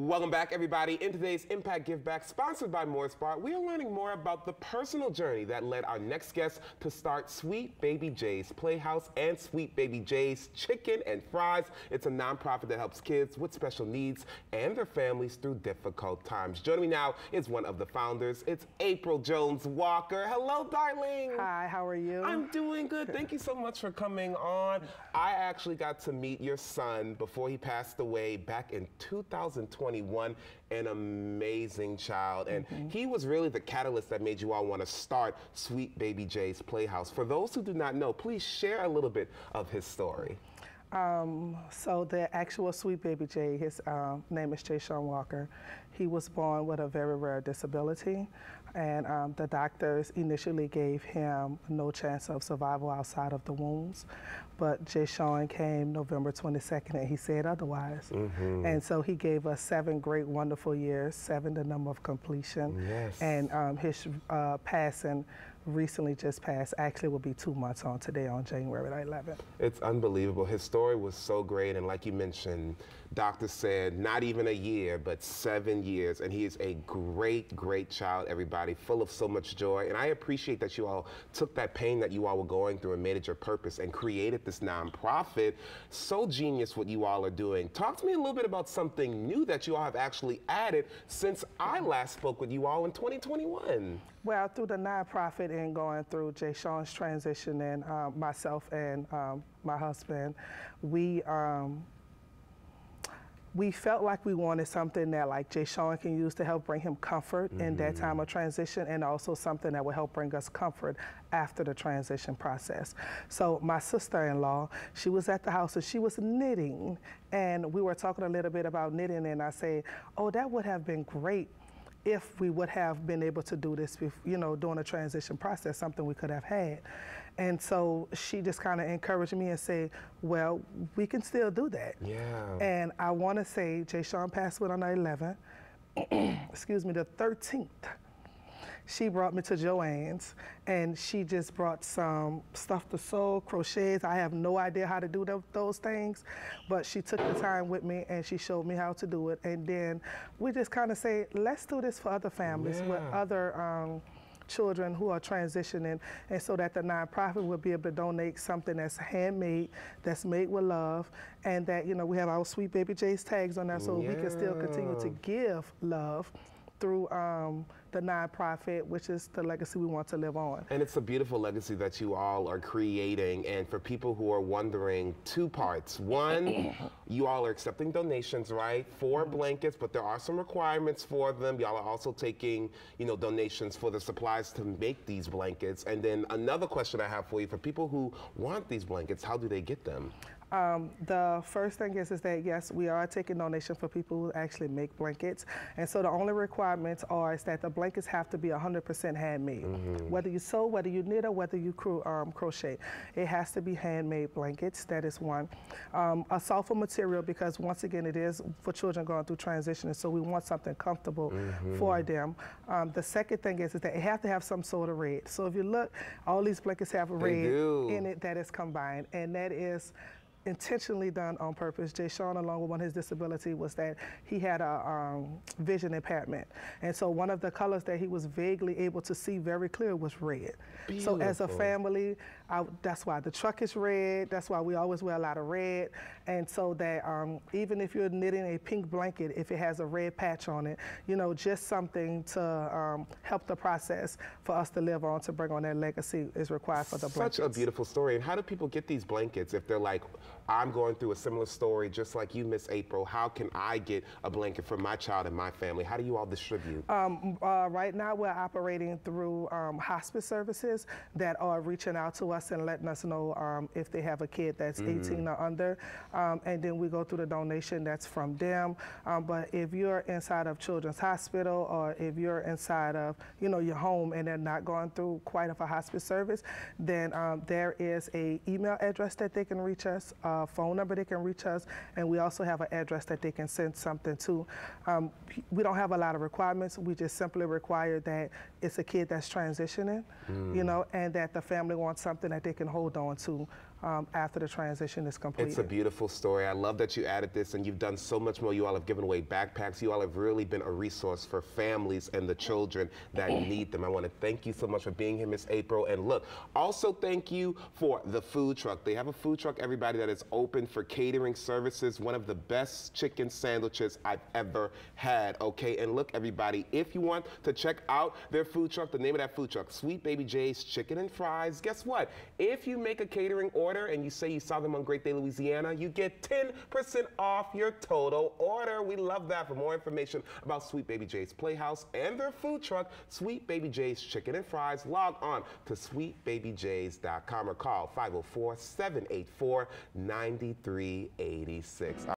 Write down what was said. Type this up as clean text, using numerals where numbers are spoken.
Welcome back, everybody. In today's Impact Give Back, sponsored by Bart, we are learning more about the personal journey that led our next guest to start Sweet Babbie Jay's Playhouse and Sweet Babbie Jay's Chicken and Fries. It's a nonprofit that helps kids with special needs and their families through difficult times. Joining me now is one of the founders. It's April Jones Walker. Hello, darling. Hi, how are you? I'm doing good. Thank you so much for coming on. I actually got to meet your son before he passed away back in 2021. An amazing child. And he was really the catalyst that made you all want to start Sweet Babbie Jay's Playhouse. For those who do not know, please share a little bit of his story. So the actual Sweet Babbie Jay, his name is Jay Sean Walker. He was born with a very rare disability, and the doctors initially gave him no chance of survival outside of the wombs. But Jay Sean came November 22nd, and he said otherwise. And so he gave us 7 great, wonderful years, 7 the number of completion. Yes. And his passing recently just passed, actually will be 2 months on today on January 11th. It's unbelievable. His story was so great, and like you mentioned, doctors said not even a year, but 7 years, and he is a great, great child, everybody, full of so much joy. And I appreciate that you all took that pain that you all were going through and made it your purpose and created this nonprofit. So genius what you all are doing. Talk to me a little bit about something new that you all have actually added since I last spoke with you all in 2021. Well, through the nonprofit and going through Jay Sean's transition and myself and my husband, we felt like we wanted something that like Jay Sean can use to help bring him comfort in that time of transition, and also something that would help bring us comfort after the transition process. So my sister-in-law, she was at the house and she was knitting, and we were talking a little bit about knitting, and I said, oh, that would have been great if we would have been able to do this, you know, during the transition process, something we could have had. And so she just kind of encouraged me and said, well, we can still do that. Yeah. And I want to say Jay Sean passed away on the 11th, excuse me, the 13th. She brought me to Joann's, and she just brought some stuff to sew, crochets. I have no idea how to do those things, but she took the time with me and she showed me how to do it. And then we just kind of say, let's do this for other families with other children who are transitioning, and so that the nonprofit will be able to donate something that's handmade, that's made with love, and that, you know, we have our Sweet Babbie Jay's tags on there, so we can still continue to give love through the nonprofit, which is the legacy we want to live on. And it's a beautiful legacy that you all are creating. And for people who are wondering, 2 parts. One, you all are accepting donations, right? 4 blankets, but there are some requirements for them. Y'all are also taking, you know, donations for the supplies to make these blankets. And then another question I have for you, for people who want these blankets, how do they get them? The first thing is that, yes, we are taking donations for people who actually make blankets. And so the only requirements are is that the blankets have to be 100% handmade. Whether you sew, whether you knit, or whether you crochet. It has to be handmade blankets. That is one. A soft material, because once again, it is for children going through transition, and so we want something comfortable for them. The second thing is that it have to have some sort of red. So if you look, all these blankets have red in it that is combined, and that is intentionally done on purpose. Jay Sean, along with one of his disability, was that he had a vision impairment. And so one of the colors that he was vaguely able to see very clear was red. Beautiful. So as a family, that's why the truck is red. That's why we always wear a lot of red. And so that even if you're knitting a pink blanket, if it has a red patch on it, you know, just something to help the process for us to live on, to bring on that legacy is required for the blankets. Such a beautiful story. And how do people get these blankets if they're like, I'm going through a similar story just like you, Miss April. How can I get a blanket for my child and my family? How do you all distribute? Right now we're operating through hospice services that are reaching out to us and letting us know if they have a kid that's 18 or under. And then we go through the donation that's from them. But if you're inside of Children's Hospital, or if you're inside of, you know, your home and they're not going through quite of a hospice service, then there is a email address that they can reach us, phone number they can reach us, and we also have an address that they can send something to. We don't have a lot of requirements. We just simply require that it's a kid that's transitioning, you know, and that the family wants something that they can hold on to after the transition is completed. It's a beautiful story. I love that you added this, and you've done so much more. You all have given away backpacks. You all have really been a resource for families and the children that need them. I want to thank you so much for being here, Miss April. And look, also thank you for the food truck. They have a food truck, everybody, that is open for catering services. One of the best chicken sandwiches I've ever had, okay? And look, everybody, if you want to check out their food truck, the name of that food truck, Sweet Babbie Jay's Chicken and Fries, guess what? If you make a catering order and you say you saw them on Great Day, Louisiana, you get 10% off your total order. We love that. For more information about Sweet Babbie Jay's Playhouse and their food truck, Sweet Babbie Jay's Chicken and Fries, log on to sweetbabyjays.com or call 504-784-9386.